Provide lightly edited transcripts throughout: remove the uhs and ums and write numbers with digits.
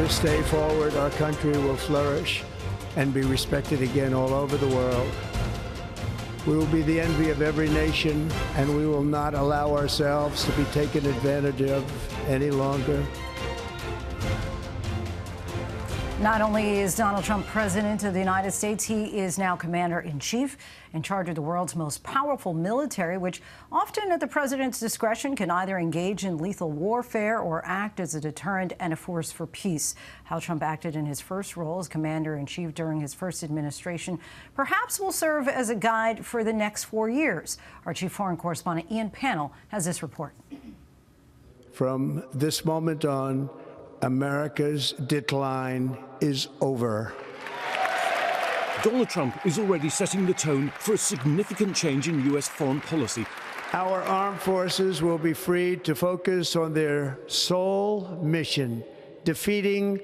leaders stay forward, our country will flourish and be respected again all over the world. We will be the envy of every nation, and we will not allow ourselves to be taken advantage of any longer. Not only is Donald Trump president of the United States, he is now commander-in-chief in charge of the world's most powerful military, which often at the president's discretion can either engage in lethal warfare or act as a deterrent and a force for peace. How Trump acted in his first role as commander-in-chief during his first administration perhaps will serve as a guide for the next 4 years. Our chief foreign correspondent Ian Pannell has this report. From this moment on, America's decline is over. Donald Trump is already setting the tone for a significant change in U.S. foreign policy. Our armed forces will be freed to focus on their sole mission, defeating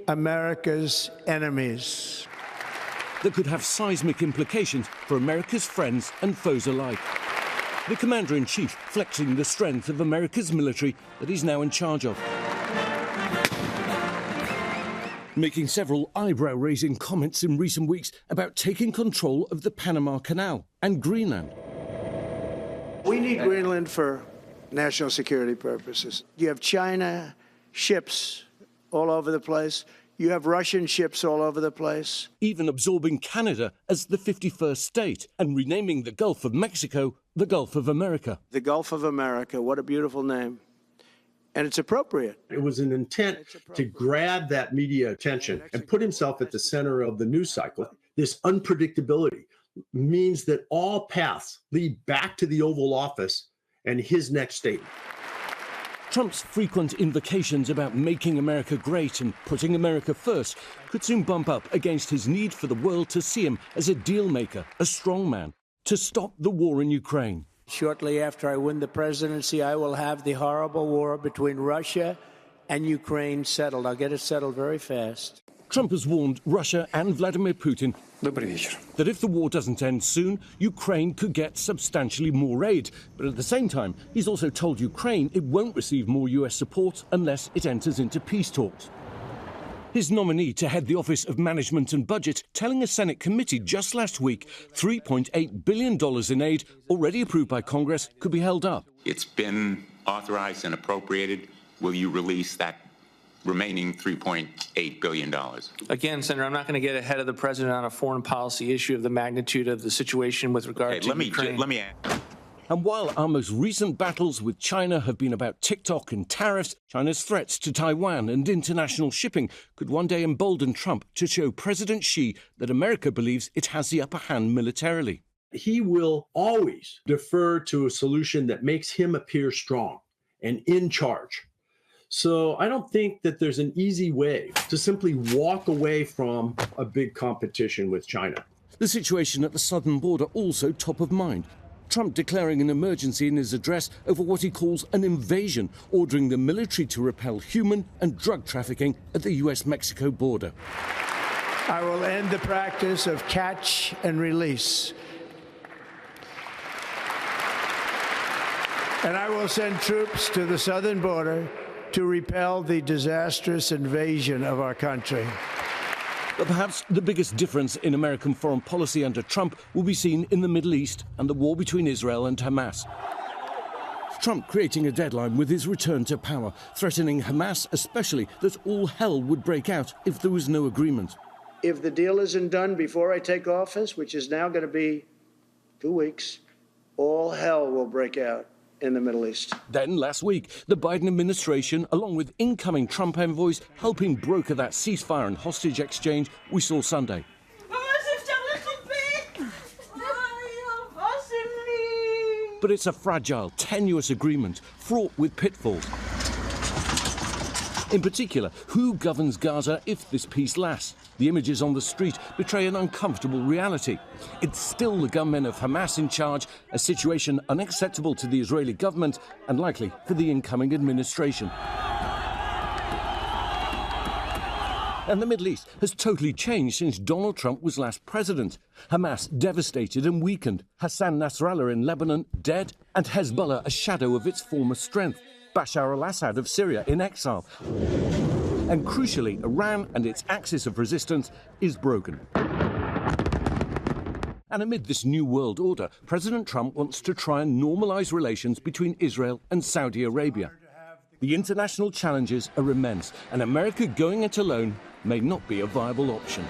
America's enemies. That could have seismic implications for America's friends and foes alike. The commander-in-chief flexing the strength of America's military that he's now in charge of. Making several eyebrow-raising comments in recent weeks about taking control of the Panama Canal and Greenland. We need Greenland for national security purposes. You have China ships all over the place. You have Russian ships all over the place. Even absorbing Canada as the 51st state and renaming the Gulf of Mexico the Gulf of America. The Gulf of America, what a beautiful name. And it's appropriate. It was an intent to grab that media attention and put himself at the center of the news cycle. This unpredictability means that all paths lead back to the Oval Office and his next statement. Trump's frequent invocations about making America great and putting America first could soon bump up against his need for the world to see him as a deal maker, a strong man, to stop the war in Ukraine. Shortly after I win the presidency, I will have the horrible war between Russia and Ukraine settled. I'll get it settled very fast. Trump has warned Russia and Vladimir Putin that if the war doesn't end soon, Ukraine could get substantially more aid. But at the same time, he's also told Ukraine it won't receive more US support unless it enters into peace talks. His nominee to head the Office of Management and Budget telling a Senate committee just last week $3.8 billion in aid already approved by Congress could be held up. It's been authorized and appropriated. Will you release that remaining $3.8 billion? Again, Senator, I'm not going to get ahead of the president on a foreign policy issue of the magnitude of the situation with regard to Ukraine. Let me add. And while our most recent battles with China have been about TikTok and tariffs, China's threats to Taiwan and international shipping could one day embolden Trump to show President Xi that America believes it has the upper hand militarily. He will always defer to a solution that makes him appear strong and in charge. So I don't think that there's an easy way to simply walk away from a big competition with China. The situation at the southern border also top of mind. Trump declaring an emergency in his address over what he calls an invasion, ordering the military to repel human and drug trafficking at the US-Mexico border. I will end the practice of catch and release. And I will send troops to the southern border to repel the disastrous invasion of our country. But perhaps the biggest difference in American foreign policy under Trump will be seen in the Middle East and the war between Israel and Hamas. Trump creating a deadline with his return to power, threatening Hamas especially that all hell would break out if there was no agreement. If the deal isn't done before I take office, which is now going to be 2 weeks, all hell will break out in the Middle East. Then, last week, the Biden administration, along with incoming Trump envoys, helping broker that ceasefire and hostage exchange we saw Sunday. But it's a fragile, tenuous agreement, fraught with pitfalls. In particular, who governs Gaza if this peace lasts? The images on the street betray an uncomfortable reality. It's still the gunmen of Hamas in charge, a situation unacceptable to the Israeli government and likely for the incoming administration. And the Middle East has totally changed since Donald Trump was last president. Hamas devastated and weakened, Hassan Nasrallah in Lebanon dead, and Hezbollah a shadow of its former strength. Bashar al-Assad of Syria in exile. And crucially, Iran and its axis of resistance is broken. And amid this new world order, President Trump wants to try and normalize relations between Israel and Saudi Arabia. The international challenges are immense, and America going it alone may not be a viable option.